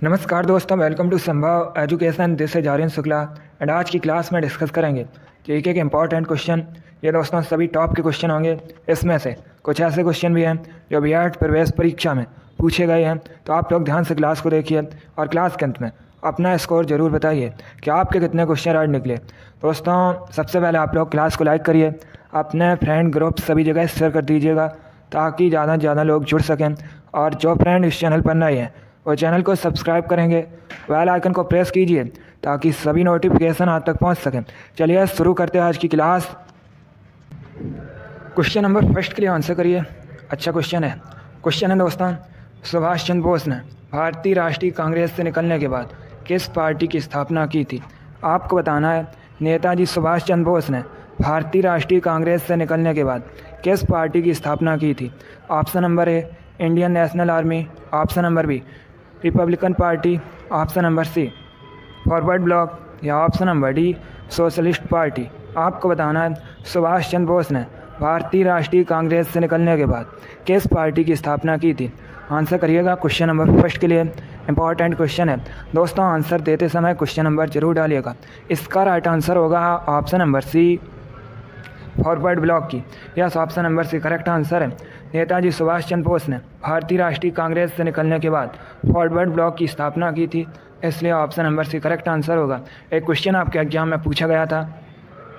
नमस्कार दोस्तों, welcome to Sambhav education. This is Aryan Shukla and आज की क्लास में डिस्कस करेंगे जीके के इम्पॉर्टेंट क्वेश्चन। ये दोस्तों सभी टॉप के क्वेश्चन होंगे। इसमें से कुछ ऐसे क्वेश्चन भी हैं जो बीएड प्रवेश परीक्षा में पूछे गए हैं, तो आप लोग ध्यान से क्लास को देखिए और क्लास के अंत में अपना स्कोर ज़रूर बताइए कि आपके कितने क्वेश्चन राइट निकले। दोस्तों सबसे पहले आप लोग क्लास को लाइक करिए, अपने फ्रेंड ग्रुप सभी जगह शेयर कर दीजिएगा ताकि ज़्यादा से ज़्यादा लोग जुड़ सकें। और जो फ्रेंड इस चैनल पर नए हैं वो चैनल को सब्सक्राइब करेंगे, बेल आइकन को प्रेस कीजिए ताकि सभी नोटिफिकेशन आप तक पहुंच सकें। चलिए शुरू करते हैं आज की क्लास। क्वेश्चन नंबर फर्स्ट के लिए आंसर करिए। अच्छा क्वेश्चन है दोस्तों, सुभाष चंद्र बोस ने भारतीय राष्ट्रीय कांग्रेस से निकलने के बाद किस पार्टी की स्थापना की थी? आपको बताना है नेताजी सुभाष चंद्र बोस ने भारतीय राष्ट्रीय कांग्रेस से निकलने के बाद किस पार्टी की स्थापना की थी। Option number A Indian National Army, option number B Republican Party, option number C Forward Bloc या option number D Socialist Party. आपको बताना है सुभाष चंद्र बोस ने भारतीय राष्ट्रीय कांग्रेस से निकलने के बाद किस पार्टी की स्थापना की थी। आंसर करिएगा क्वेश्चन नंबर फर्स्ट के लिए। इंपॉर्टेंट क्वेश्चन है दोस्तों, आंसर देते समय क्वेश्चन नंबर जरूर डालिएगा। इसका राइट आंसर होगा option number C Forward Bloc की। Yes, option number C correct answer है। नेताजी सुभाष चंद्र बोस ने भारतीय राष्ट्रीय कांग्रेस से निकलने के बाद फॉरवर्ड ब्लॉक की स्थापना की थी, इसलिए option number C correct answer होगा। एक क्वेश्चन आपके एग्जाम में पूछा गया था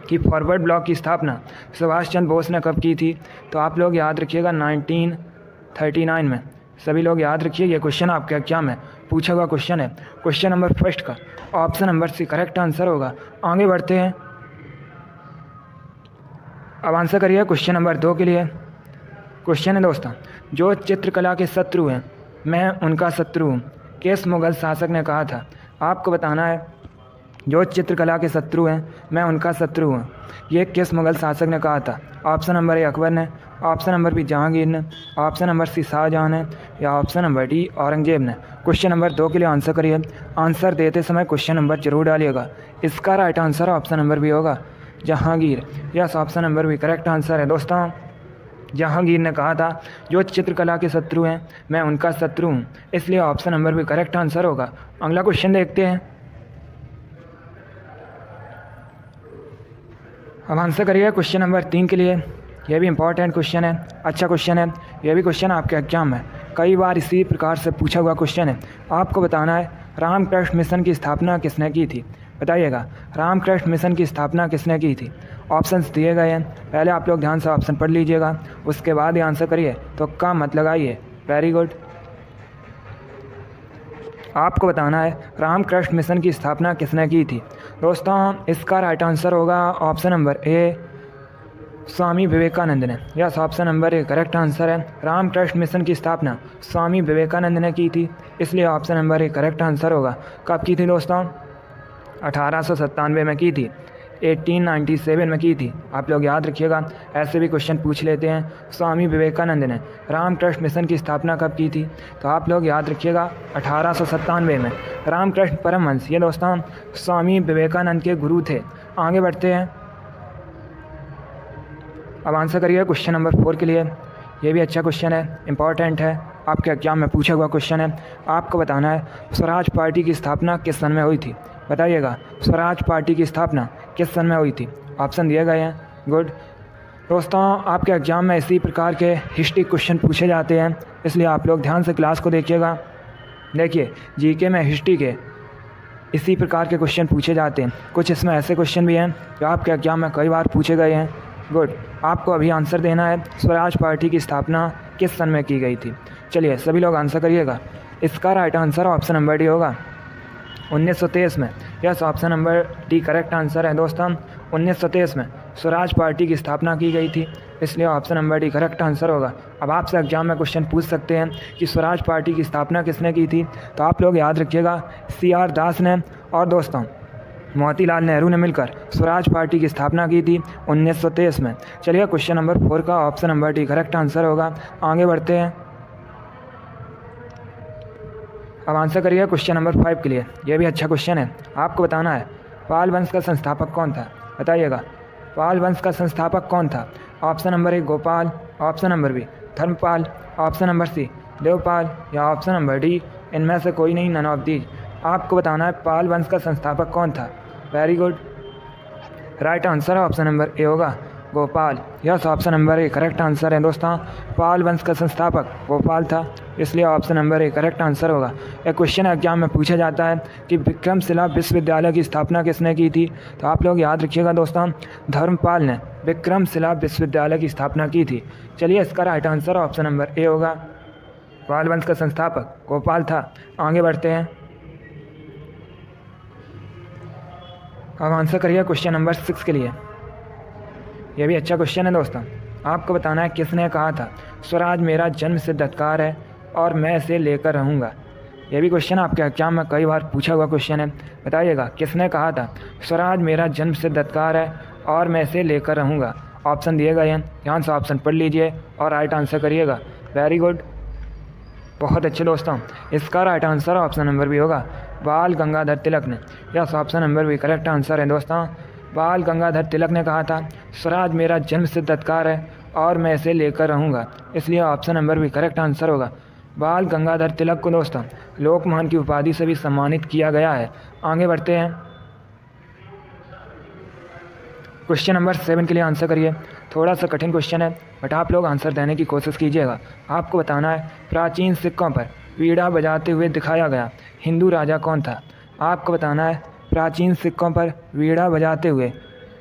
कि फॉरवर्ड ब्लॉक की स्थापना सुभाष चंद्र बोस ने कब की थी, तो आप लोग याद रखिएगा 1939 में। सभी लोग याद रखिए, ये क्वेश्चन आपके एग्जाम में पूछा हुआ क्वेश्चन है। क्वेश्चन नंबर फर्स्ट का option number C correct answer होगा। आगे बढ़ते हैं, अब आंसर करिए क्वेश्चन नंबर 2 के लिए। क्वेश्चन है दोस्तों, जो चित्रकला के शत्रु हैं मैं उनका शत्रु हूँ, किस मुगल शासक ने कहा था? आपको बताना है जो चित्रकला के शत्रु हैं मैं उनका शत्रु हूँ, ये किस मुगल शासक ने कहा था? ऑप्शन नंबर ए अकबर ने, ऑप्शन नंबर बी जहांगीर ने, ऑप्शन नंबर सी शाहजहां ने या ऑप्शन नंबर डी औरंगजेब ने। क्वेश्चन नंबर 2 के लिए आंसर करिए। आंसर देते समय क्वेश्चन नंबर जरूर डालिएगा। इसका right answer option number B होगा Jahangir. Yes, option number B correct answer है। दोस्तों जहांगीर ने कहा था जो चित्रकला के शत्रु हैं मैं उनका शत्रु हूँ, इसलिए option number B correct answer होगा। अगला क्वेश्चन देखते हैं। अब आंसर करिए क्वेश्चन नंबर 3 के लिए। यह भी इंपॉर्टेंट क्वेश्चन है, अच्छा क्वेश्चन है। यह भी क्वेश्चन आपके एग्जाम में कई बार इसी प्रकार से पूछा हुआ क्वेश्चन है। आपको बताना है रामकृष्ण मिशन की स्थापना किसने की थी? बताइएगा रामकृष्ण मिशन की स्थापना किसने की थी? ऑप्शंस दिए गए हैं, पहले आप लोग ध्यान से ऑप्शन पढ़ लीजिएगा, उसके बाद ही आंसर करिए, तो का मत लगाइए। Very good. आपको बताना है रामकृष्ण मिशन की स्थापना किसने की थी। दोस्तों इसका राइट आंसर होगा ऑप्शन नंबर ए स्वामी विवेकानंद ने। Yes, option number A correct answer है। रामकृष्ण मिशन की स्थापना स्वामी विवेकानंद ने की थी, इसलिए option number A correct answer होगा। कब की थी दोस्तों? 1897 में की थी, 1897 में की थी। आप लोग याद रखिएगा, ऐसे भी क्वेश्चन पूछ लेते हैं। स्वामी विवेकानंद ने रामकृष्ण मिशन की स्थापना कब की थी? तो आप लोग याद रखिएगा 1897 में। रामकृष्ण परमहंस ये दोस्तों स्वामी विवेकानंद के गुरु थे। आगे बढ़ते हैं, अब आंसर करिए क्वेश्चन नंबर 4 के लिए। ये भी अच्छा क्वेश्चन है, इंपॉर्टेंट है, आपके एग्जाम में पूछा हुआ क्वेश्चन है। आपको बताना है स्वराज पार्टी की स्थापना किस सन में हुई थी? बताइएगा स्वराज पार्टी की स्थापना किस सन में हुई थी? ऑप्शन दिए गए हैं। गुड। दोस्तों आपके एग्जाम में इसी प्रकार के हिस्ट्री क्वेश्चन पूछे जाते हैं, इसलिए आप लोग ध्यान से क्लास को देखिएगा। देखिए जीके में हिस्ट्री के इसी प्रकार के क्वेश्चन पूछे जाते हैं। कुछ इसमें ऐसे क्वेश्चन भी हैं जो आपके एग्जाम में कई बार पूछे गए हैं। गुड। आपको अभी आंसर देना है स्वराज पार्टी की स्थापना किस सन में की गई थी। चलिए सभी लोग आंसर करिएगा। इसका right answer option number D होगा 1923 में। Yes, option number D correct answer है। दोस्तों 1923 में स्वराज पार्टी की स्थापना की गई थी, इसलिए option number D correct answer होगा। अब आपसे एग्जाम में क्वेश्चन पूछ सकते हैं कि स्वराज पार्टी की स्थापना किसने की थी, तो आप लोग याद रखिएगा CR दास ने और दोस्तों मोतीलाल नेहरू ने मिलकर स्वराज पार्टी की स्थापना की थी 1923 में। चलिए क्वेश्चन नंबर 4 का option number D correct answer होगा। आगे बढ़ते हैं, अब आंसर करिए क्वेश्चन नंबर 5 के लिए। यह भी अच्छा क्वेश्चन है। आपको बताना है पाल वंश का संस्थापक कौन था? बताइएगा पाल वंश का संस्थापक कौन था? Option number A Gopal, option number B Dharmapal, option number C Devpal या ऑप्शन नंबर डी इनमें से कोई नहीं, नन ऑफ दीज। आपको बताना है पाल वंश का संस्थापक कौन था। Very good, right answer option number A होगा Gopal. Yes, option number A correct answer है दोस्तों। पाल वंश का संस्थापक गोपाल था, इसलिए option number A correct answer होगा। एक क्वेश्चन एग्जाम में पूछा जाता है कि विक्रमशिला विश्वविद्यालय की स्थापना किसने की थी, तो आप लोग याद रखिएगा दोस्तों, धर्मपाल ने विक्रमशिला विश्वविद्यालय की स्थापना की थी। चलिए, इसका right answer option number A होगा, पाल वंश का संस्थापक गोपाल था। आगे बढ़ते हैं, अब आंसर करिए क्वेश्चन नंबर 6 के लिए। यह भी अच्छा क्वेश्चन है दोस्तों। आपको बताना है किसने कहा था स्वराज मेरा जन्म सिद्ध अधिकार है और मैं इसे लेकर रहूँगा। यह भी क्वेश्चन आपके एग्जाम में कई बार पूछा हुआ क्वेश्चन है। बताइएगा किसने कहा था स्वराज मेरा जन्म सिद्ध अधिकार है और मैं इसे लेकर रहूँगा। ऑप्शन दिए गए हैं, ध्यान से ऑप्शन पढ़ लीजिए और राइट आंसर करिएगा। वेरी गुड, बहुत अच्छे दोस्तों। इसका राइट आंसर ऑप्शन नंबर भी होगा, बाल गंगाधर तिलक ने। यस, ऑप्शन नंबर भी करेक्ट आंसर है दोस्तों। बाल गंगाधर तिलक ने कहा था स्वराज मेरा जन्म सिद्ध अधिकार है और मैं इसे लेकर रहूँगा, इसलिए ऑप्शन नंबर भी करेक्ट आंसर होगा। बाल गंगाधर तिलक को दोस्तों लोकमान की उपाधि से भी सम्मानित किया गया है। आगे बढ़ते हैं, क्वेश्चन नंबर 7 के लिए आंसर करिए। थोड़ा सा कठिन क्वेश्चन है, बट आप लोग आंसर देने की कोशिश कीजिएगा। आपको बताना है प्राचीन सिक्कों पर वीणा बजाते हुए दिखाया गया हिंदू राजा कौन था। आपको बताना है प्राचीन सिक्कों पर वीणा बजाते हुए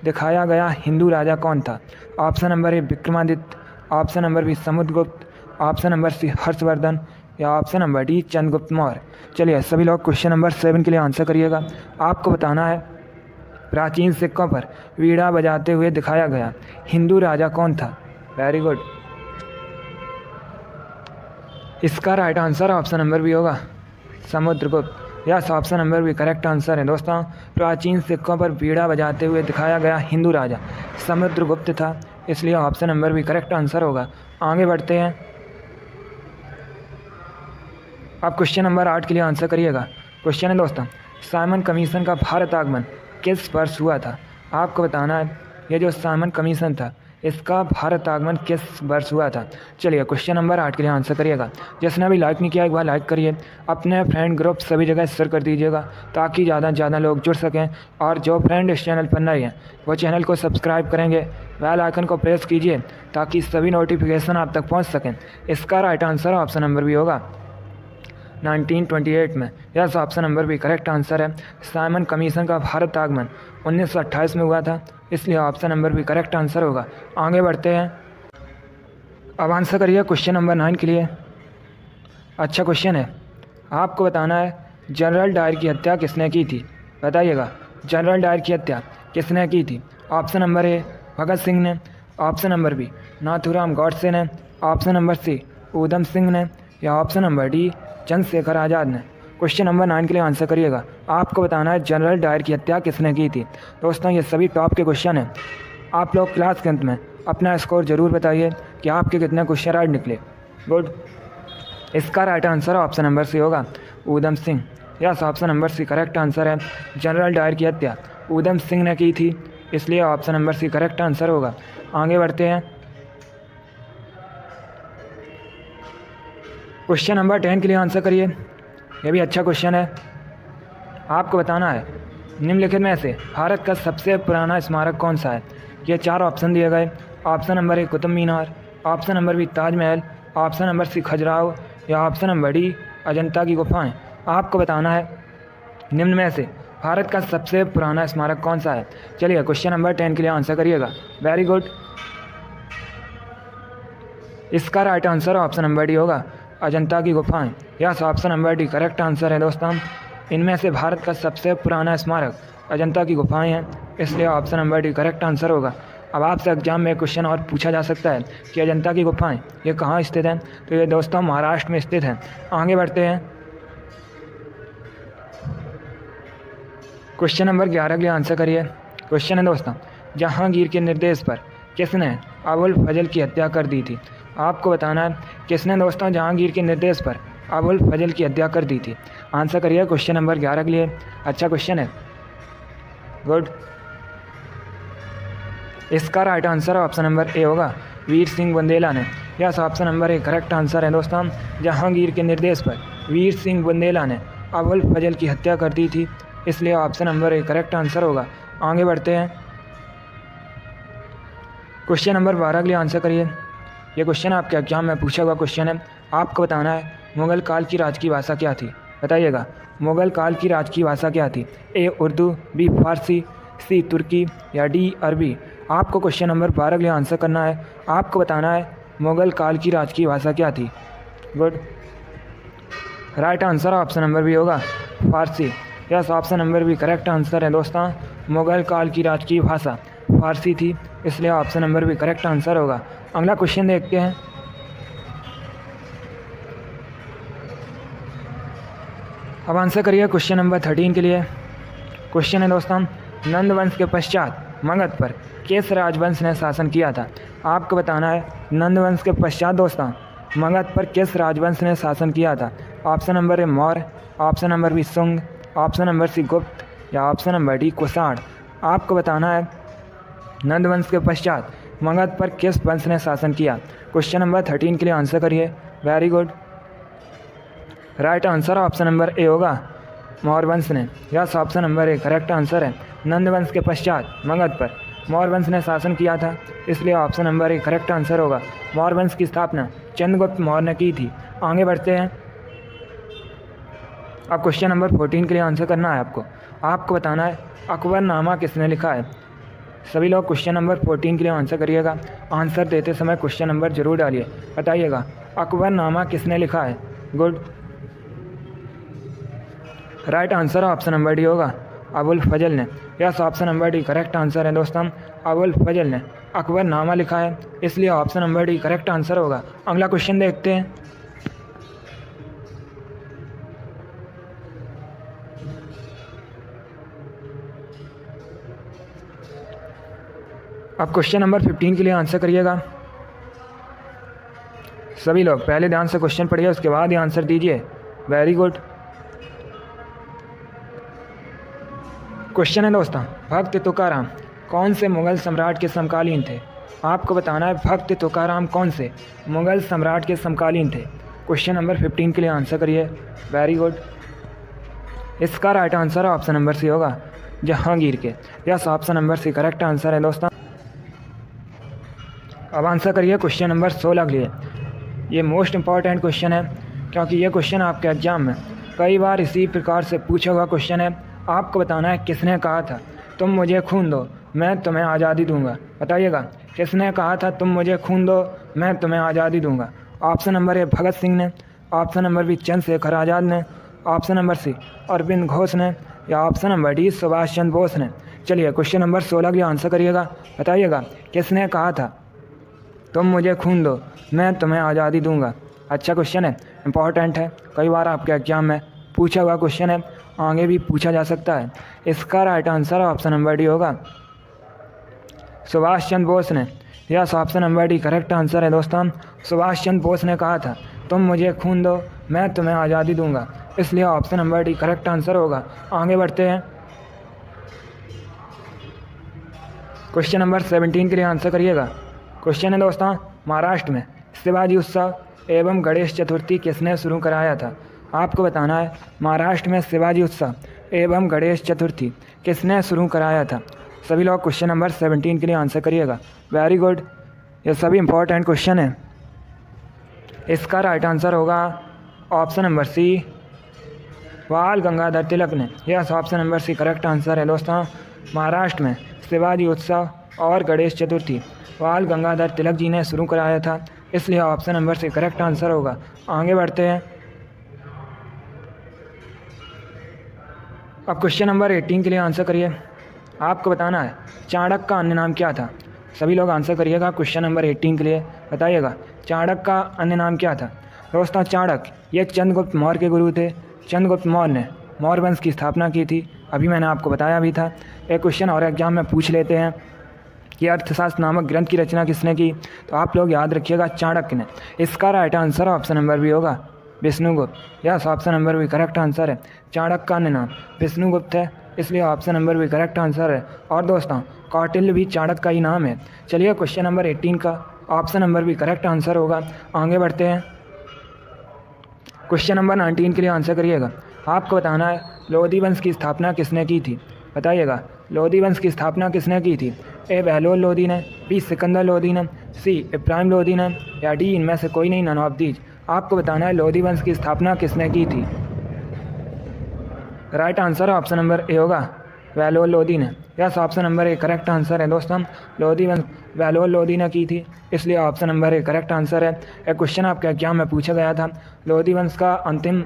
दिखाया गया हिंदू राजा कौन था। Option number A Vikramaditya, option number B Samudragupta, option number C Harshavardhan या option number D Chandragupta Maurya. चलिए, सभी लोग क्वेश्चन नंबर 7 के लिए आंसर करिएगा। आपको बताना है प्राचीन सिक्कों पर वीणा बजाते हुए दिखाया गया हिंदू राजा कौन था। वेरी गुड, इसका राइट आंसर ऑप्शन नंबर भी होगा समुद्रगुप्त। यस, ऑप्शन नंबर भी करेक्ट आंसर है दोस्तों। प्राचीन सिक्कों पर वीणा बजाते हुए दिखाया गया हिंदू राजा समुद्रगुप्त था, इसलिए ऑप्शन नंबर भी करेक्ट आंसर होगा। आगे बढ़ते हैं, आप क्वेश्चन नंबर 8 के लिए आंसर करिएगा। क्वेश्चन है दोस्तों, साइमन कमीशन का भारत आगमन किस वर्ष हुआ था। आपको बताना है ये जो साइमन कमीशन था इसका भारत आगमन किस वर्ष हुआ था। चलिए, क्वेश्चन नंबर 8 के लिए आंसर करिएगा। जिसने अभी लाइक नहीं किया एक बार लाइक करिए, अपने फ्रेंड ग्रुप सभी जगह शेयर कर दीजिएगा ताकि ज़्यादा से ज़्यादा लोग जुड़ सकें। और जो फ्रेंड इस चैनल पर नए हैं वो चैनल को सब्सक्राइब करेंगे, बेल आइकन को प्रेस कीजिए ताकि सभी नोटिफिकेशन आप तक पहुँच सकें। इसका राइट आंसर ऑप्शन नंबर भी होगा 1928 में। यस, ऑप्शन नंबर भी करेक्ट आंसर है। साइमन कमीशन का भारत आगमन 1928 में हुआ था, इसलिए ऑप्शन नंबर भी करेक्ट आंसर होगा। आगे बढ़ते हैं, अब आंसर करिए क्वेश्चन नंबर 9 के लिए। अच्छा क्वेश्चन है, आपको बताना है जनरल डायर की हत्या किसने की थी। बताइएगा जनरल डायर की हत्या किसने की थी। Option number A Bhagat Singh ने, option number B Nathuram Godse ने, option number C Udham Singh ने या option number D Chandrashekhar Azad ने। क्वेश्चन नंबर 9 के लिए आंसर करिएगा। आपको बताना है जनरल डायर की हत्या किसने की थी। दोस्तों, ये सभी टॉप के क्वेश्चन हैं। आप लोग क्लास के अंत में अपना स्कोर ज़रूर बताइए कि आपके कितने क्वेश्चन राइट निकले। गुड, इसका right answer option number C होगा Udham Singh. Yes, option number C correct answer है। जनरल डायर की हत्या ऊधम सिंह ने की थी, इसलिए option number C correct answer होगा। आगे बढ़ते हैं, क्वेश्चन नंबर 10 के लिए आंसर करिए। यह भी अच्छा क्वेश्चन है। आपको बताना है निम्नलिखित में से भारत का सबसे पुराना स्मारक कौन सा है। ये 4 ऑप्शन दिए गए। Option number A Qutub Minar, option number B Taj Mahal, option number C Khajuraho या ऑप्शन नंबर डी अजंता की गुफाएं। आपको बताना है निम्न में से भारत का सबसे पुराना स्मारक कौन सा है। चलिए, क्वेश्चन नंबर 10 के लिए आंसर करिएगा। वेरी गुड, इसका right answer option number D होगा अजंता की गुफाएं। Yes, option number D correct answer है दोस्तों। इनमें से भारत का सबसे पुराना स्मारक अजंता की गुफाएं हैं, इसलिए option number D correct answer होगा। अब आपसे एग्जाम में क्वेश्चन और पूछा जा सकता है कि अजंता की गुफाएं ये कहाँ स्थित हैं, तो ये दोस्तों महाराष्ट्र में स्थित हैं। आगे बढ़ते हैं, क्वेश्चन नंबर 11 के लिए आंसर करिए। क्वेश्चन है दोस्तों, जहांगीर के निर्देश पर किसने अबुल फजल की हत्या कर दी थी। आपको बताना है किसने दोस्तों जहांगीर के निर्देश पर अबुल फजल की हत्या कर दी थी। आंसर करिए क्वेश्चन नंबर 11 के लिए। अच्छा क्वेश्चन है, गुड, इसका right answer option number A होगा वीर सिंह बुंदेला ने। Yes, option number A correct answer है दोस्तों। जहांगीर के निर्देश पर वीर सिंह बुंदेला ने अबुल फजल की हत्या कर दी थी, इसलिए option number A correct answer होगा। आगे बढ़ते हैं, क्वेश्चन नंबर 12 के लिए आंसर करिए। ये क्वेश्चन आपके एग्जाम में पूछा हुआ क्वेश्चन है। आपको बताना है मुग़ल काल की राजकीय भाषा क्या थी, बताइएगा। मुग़ल काल की राजकीय भाषा क्या थी? ए उर्दू, बी फारसी, सी तुर्की या डी अरबी। आपको क्वेश्चन नंबर 12 के लिए आंसर करना है। आपको बताना है मुग़ल काल की राजकीय भाषा क्या थी। Good, right answer option number B होगा, Farsi. Yes, option number B correct answer है दोस्तों। मुग़ल काल की राजकीय भाषा फारसी थी, इसलिए option number B correct answer होगा। अगला क्वेश्चन देखते हैं। अब आंसर करिए क्वेश्चन नंबर 13 के लिए। क्वेश्चन है दोस्तों, नंद वंश के पश्चात मगध पर किस राजवंश ने शासन किया था? आपको बताना है नंद वंश के पश्चात दोस्तों मगध पर किस राजवंश ने शासन किया था। Option number A Maurya, option number B Shunga, option number C Gupta या ऑप्शन नंबर डी कुषाण। आपको बताना है नंद वंश के पश्चात मगध पर किस वंश ने शासन किया। क्वेश्चन नंबर 13 के लिए आंसर करिए। Very good, right answer option number A होगा, मौर्य वंश ने। Yes, option number A correct answer है। नंद वंश के पश्चात मगध पर मौर्य वंश ने शासन किया था, इसलिए option number A correct answer होगा। मौर्य वंश की स्थापना चंद्रगुप्त मौर्य ने की थी। आगे बढ़ते हैं, अब क्वेश्चन नंबर 14 के लिए आंसर करना है आपको। आपको बताना है अकबरनामा किसने लिखा है। सभी लोग क्वेश्चन नंबर 14 के लिए आंसर करिएगा। आंसर देते समय क्वेश्चन नंबर जरूर डालिए, बताइएगा अकबरनामा किसने लिखा है। Good, right answer option number D होगा, अबुल फजल ने। Yes, option number D correct answer है दोस्तों। अबुल फजल ने अकबरनामा लिखा है, इसलिए option number D correct answer होगा। अगला क्वेश्चन देखते हैं। अब क्वेश्चन नंबर 15 के लिए आंसर करिएगा। सभी लोग पहले ध्यान से क्वेश्चन पढ़िए, उसके बाद ही आंसर दीजिए। Very good. क्वेश्चन है दोस्तों, भक्त तुकाराम कौन से मुग़ल सम्राट के समकालीन थे? आपको बताना है भक्त तुकाराम कौन से मुग़ल सम्राट के समकालीन थे। क्वेश्चन नंबर 15 के लिए आंसर करिए। वेरी गुड, इसका right answer option number C होगा, जहांगीर के। Yes, option number C correct answer है दोस्तों। अब आंसर करिए क्वेश्चन नंबर 16 के लिए। ये मोस्ट इंपॉर्टेंट क्वेश्चन है, क्योंकि ये क्वेश्चन आपके एग्जाम में कई बार इसी प्रकार से पूछा हुआ क्वेश्चन है। आपको बताना है किसने कहा था तुम मुझे खून दो मैं तुम्हें आज़ादी दूंगा। बताइएगा किसने कहा था तुम मुझे खून दो मैं तुम्हें आज़ादी दूंगा। Option number A Bhagat Singh ने, option number B Chandrashekhar Azad ने, option number C Aurobindo Ghosh ने या option number D Subhash Chandra Bose ने। चलिए क्वेश्चन नंबर 16 के लिए आंसर करिएगा। बताइएगा किसने कहा था तुम मुझे खून दो मैं तुम्हें आज़ादी दूंगा। अच्छा क्वेश्चन है, इंपॉर्टेंट है, कई बार आपके एग्जाम में पूछा हुआ क्वेश्चन है, आगे भी पूछा जा सकता है। इसका right answer option number D होगा, सुभाष चंद्र बोस ने। Yes, option number D correct answer है दोस्तों। सुभाष चंद्र बोस ने कहा था तुम मुझे खून दो मैं तुम्हें आज़ादी दूंगा, इसलिए option number D correct answer होगा। आगे बढ़ते हैं, क्वेश्चन नंबर 17 के लिए आंसर करिएगा। क्वेश्चन है दोस्तों, महाराष्ट्र में शिवाजी उत्सव एवं गणेश चतुर्थी किसने शुरू कराया था? आपको बताना है महाराष्ट्र में शिवाजी उत्सव एवं गणेश चतुर्थी किसने शुरू कराया था। सभी लोग क्वेश्चन नंबर 17 के लिए आंसर करिएगा। वेरी गुड, ये सभी इंपॉर्टेंट क्वेश्चन है। इसका राइट आंसर होगा option number C, Bal Gangadhar Tilak ने। Yes, option number C correct answer है दोस्तों। महाराष्ट्र में शिवाजी उत्सव और गणेश चतुर्थी बाल गंगाधर तिलक जी ने शुरू कराया था, इसलिए option number C correct answer होगा। आगे बढ़ते हैं, अब क्वेश्चन नंबर 18 के लिए आंसर करिए। आपको बताना है चाणक्य का अन्य नाम क्या था। सभी लोग आंसर करिएगा क्वेश्चन नंबर 18 के लिए। बताइएगा चाणक्य का अन्य नाम क्या था। दोस्तों चाणक्य ये चंद्रगुप्त मौर्य के गुरु थे। चंद्रगुप्त मौर्य ने मौर्य वंश की स्थापना की थी, अभी मैंने आपको बताया भी था। एक क्वेश्चन और एग्जाम में पूछ लेते हैं कि अर्थशास्त्र नामक ग्रंथ की रचना किसने की, तो आप लोग याद रखिएगा चाणक्य ने। इसका राइट आंसर ऑप्शन नंबर भी होगा विष्णुगुप्त। यस, ऑप्शन नंबर भी करेक्ट आंसर है। चाणक्य का अन्य नाम विष्णुगुप्त है, इसलिए ऑप्शन नंबर भी करेक्ट आंसर है। और दोस्तों कौटिल्य भी चाणक्य का ही नाम है। चलिए क्वेश्चन नंबर 18 का option number B correct answer होगा। आगे बढ़ते हैं। क्वेश्चन नंबर 19 के लिए आंसर करिएगा। आपको बताना है लोधी वंश की स्थापना किसने की थी, बताइएगा। लोधी वंश की स्थापना किसने की थी? ए बहलोल लोधी ने, बी सिकंदर लोधी ने, सी इब्राहिम लोधी ने, या डी इनमें से कोई नहीं, नन ऑफ दीज। आपको बताना है लोधी वंश की स्थापना किसने की थी। Right answer option number A होगा, बहलोल लोधी ने। Yes, option number A correct answer है दोस्तों। लोधी वंश बहलोल लोधी ने की थी, इसलिए option number A correct answer है। एक क्वेश्चन आपके एग्जाम में पूछा गया था, लोधी वंश का अंतिम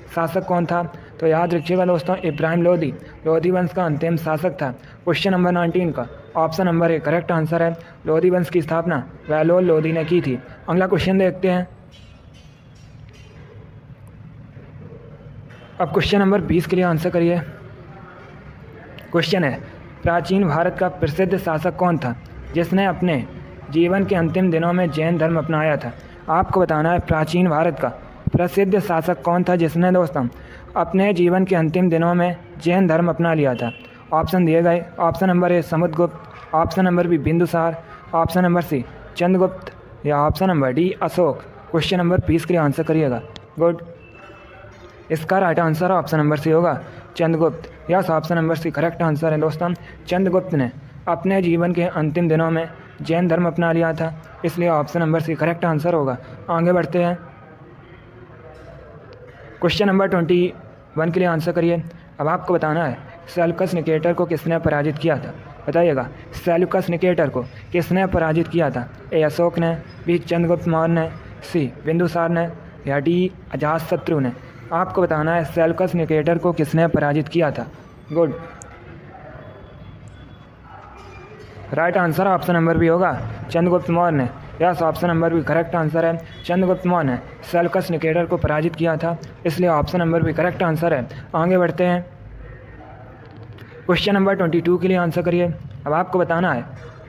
शासक कौन था? तो याद रखिएगा दोस्तों, इब्राहिम लोधी लोधी वंश का अंतिम शासक था। क्वेश्चन नंबर 19 का option number A correct answer है। लोधी वंश की स्थापना बहलोल लोधी ने की थी। अगला क्वेश्चन देखते हैं। अब क्वेश्चन नंबर 20 के लिए आंसर करिए। क्वेश्चन है, प्राचीन भारत का प्रसिद्ध शासक कौन था जिसने अपने जीवन के अंतिम दिनों में जैन धर्म अपनाया था? आपको बताना है प्राचीन भारत का प्रसिद्ध शासक कौन था जिसने दोस्तों अपने जीवन के अंतिम दिनों में जैन धर्म अपना लिया था। ऑप्शन दिए गए। Option number A Samudragupta, option number B Bindusara, option number C Chandragupta, या option number D Ashoka. Question number 20 के लिए आंसर करिएगा। गुड, इसका right answer option number C होगा, Chandragupta. Yes, option number C correct answer है दोस्तों। चंद्रगुप्त ने अपने जीवन के अंतिम दिनों में जैन धर्म अपना लिया था, इसलिए option number C correct answer होगा। आगे बढ़ते हैं। क्वेश्चन नंबर 21 के लिए आंसर करिए। अब आपको बताना है सेल्यूकस निकेटर को किसने पराजित किया था, बताइएगा। सेल्यूकस निकेटर को किसने पराजित किया था? ए अशोक ने, बी चंद्रगुप्त मौर्य ने, सी बिंदुसार ने, या डी अजातशत्रु ने। आपको बताना है सेल्यूकस निकेटर को किसने पराजित किया था। Good, right answer option number B होगा, चंद्रगुप्त मौर्य ने। Yes, option number B correct answer है। चंद्रगुप्त मौर्य ने सेल्यूकस निकेटर को पराजित किया था, इसलिए option number B correct answer है। आगे बढ़ते हैं। क्वेश्चन नंबर 22 के लिए आंसर करिए। अब आपको बताना है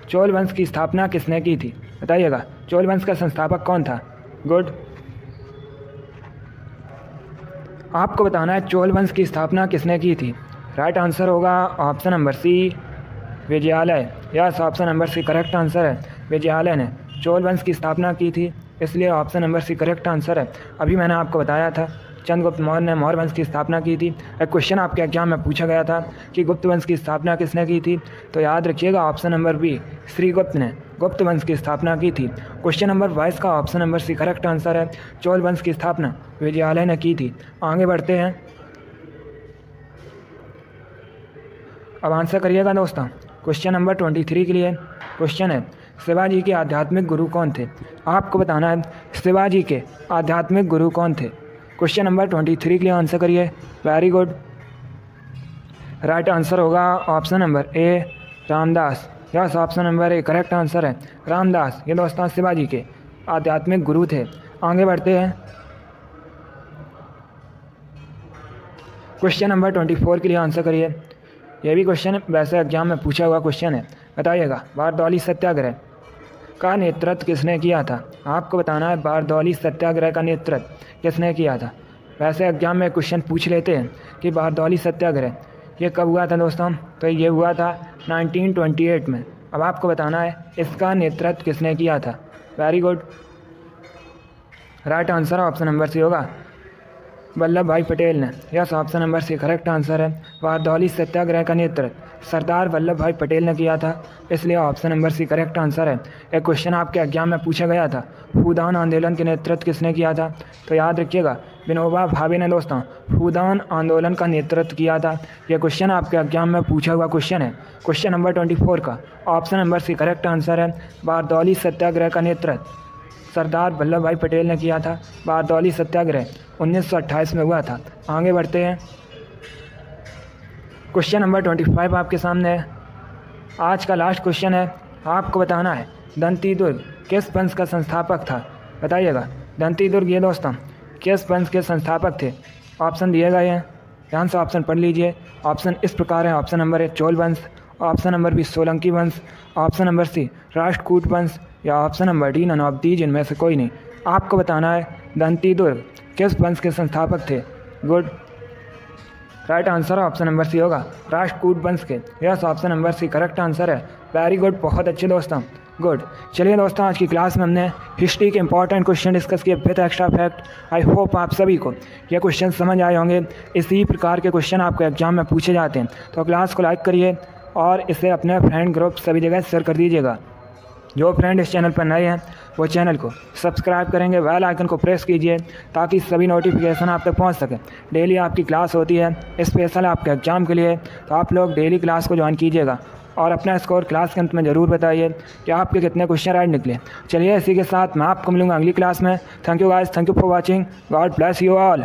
चोल वंश की स्थापना किसने की थी, बताइएगा। चोल वंश का संस्थापक कौन था? गुड, आपको बताना है चोल वंश की स्थापना किसने की थी। राइट आंसर होगा option number C Vijayalaya. Yes, option number C correct answer है। विजयालय ने चोल वंश की स्थापना की थी, इसलिए option number C correct answer है। अभी मैंने आपको बताया था चंद्रगुप्त मौर्य ने मौर्य वंश की स्थापना की थी। एक क्वेश्चन आपके एग्जाम में पूछा गया था कि गुप्त वंश की स्थापना किसने की थी, तो याद रखिएगा ऑप्शन नंबर बी श्रीगुप्त ने गुप्त वंश की स्थापना की थी। क्वेश्चन नंबर 22 का option number C correct answer है। चोल वंश की स्थापना विजयालय ने की थी। आगे बढ़ते हैं। अब आंसर करिएगा दोस्तों। क्वेश्चन नंबर 23 के लिए क्वेश्चन है, शिवाजी के आध्यात्मिक गुरु कौन थे? आपको बताना है शिवाजी के आध्यात्मिक गुरु कौन थे। क्वेश्चन नंबर 23 के लिए आंसर करिए। वेरी गुड, राइट आंसर होगा option number A Ramdas. Yes, option number A correct answer है, रामदास। ये दोस्तों शिवाजी के आध्यात्मिक गुरु थे। आगे बढ़ते हैं। क्वेश्चन नंबर 24 के लिए आंसर करिए। यह भी क्वेश्चन वैसे एग्जाम में पूछा हुआ क्वेश्चन है, बताइएगा। बारदौली सत्याग्रह का नेतृत्व किसने किया था? आपको बताना है बारदौली सत्याग्रह का नेतृत्व किसने किया था। वैसे एग्जाम में क्वेश्चन पूछ लेते हैं कि बारदौली सत्याग्रह ये कब हुआ था दोस्तों, तो ये हुआ था 1928 में। अब आपको बताना है इसका नेतृत्व किसने किया था। Very good, right answer option number C होगा, वल्लभ भाई पटेल ने। Yes, option number C correct answer है। बारदौली सत्याग्रह का नेतृत्व सरदार वल्लभ भाई पटेल ने किया था, इसलिए option number C correct answer है। एक क्वेश्चन आपके एग्जाम में पूछा गया था, फूदान आंदोलन के नेतृत्व किसने किया था, तो याद रखिएगा विनोबा भावे ने दोस्तों फूदान आंदोलन का नेतृत्व किया था। यह क्वेश्चन आपके एग्जाम में पूछा हुआ क्वेश्चन है। क्वेश्चन नंबर 24 का option number C correct answer है। बारदौली सत्याग्रह का नेतृत्व सरदार वल्लभ भाई पटेल ने किया था। बारदौली सत्याग्रह 1928 में हुआ था। आगे बढ़ते हैं। क्वेश्चन नंबर 25 आपके सामने है। आज का लास्ट क्वेश्चन है, आपको बताना है दंती दुर्ग किस वंश का संस्थापक था, बताइएगा। दंती दुर्ग ये दोस्तों किस वंश के संस्थापक थे। ऑप्शन दिए गए हैं, ध्यान से ऑप्शन पढ़ लीजिए। ऑप्शन इस प्रकार है, ऑप्शन नंबर ए चोल वंश, ऑप्शन नंबर बी सोलंकी वंश, ऑप्शन नंबर सी राष्ट्रकूट वंश, या option number D none of these, इनमें से कोई नहीं। आपको बताना है दंती दुर्ग किस वंश के संस्थापक थे। Good, right answer option number C होगा, राष्ट्रकूट वंश के। Yes, option number C correct answer है। वेरी गुड, बहुत अच्छे दोस्तों। गुड। चलिए दोस्तों, आज की क्लास में हमने हिस्ट्री के इंपॉर्टेंट क्वेश्चन डिस्कस किए with extra fact. I hope आप सभी को ये क्वेश्चन समझ आए होंगे। इसी प्रकार के क्वेश्चन आपको एग्जाम में पूछे जाते हैं, तो क्लास को लाइक करिए और इसे अपने फ्रेंड ग्रुप सभी जगह शेयर कर दीजिएगा। जो फ्रेंड इस चैनल पर नए हैं वो चैनल को सब्सक्राइब करेंगे, बेल आइकन को प्रेस कीजिए ताकि सभी नोटिफिकेशन आप तक पहुंच सके। डेली आपकी क्लास होती है स्पेशल आपके एग्जाम के लिए, तो आप लोग डेली क्लास को ज्वाइन कीजिएगा और अपना स्कोर क्लास के अंत में ज़रूर बताइए कि आपके कितने क्वेश्चन राइट निकले। चलिए इसी के साथ मैं आपको मिलूंगा अगली क्लास में। Thank you guys, thank you for watching. God bless you all.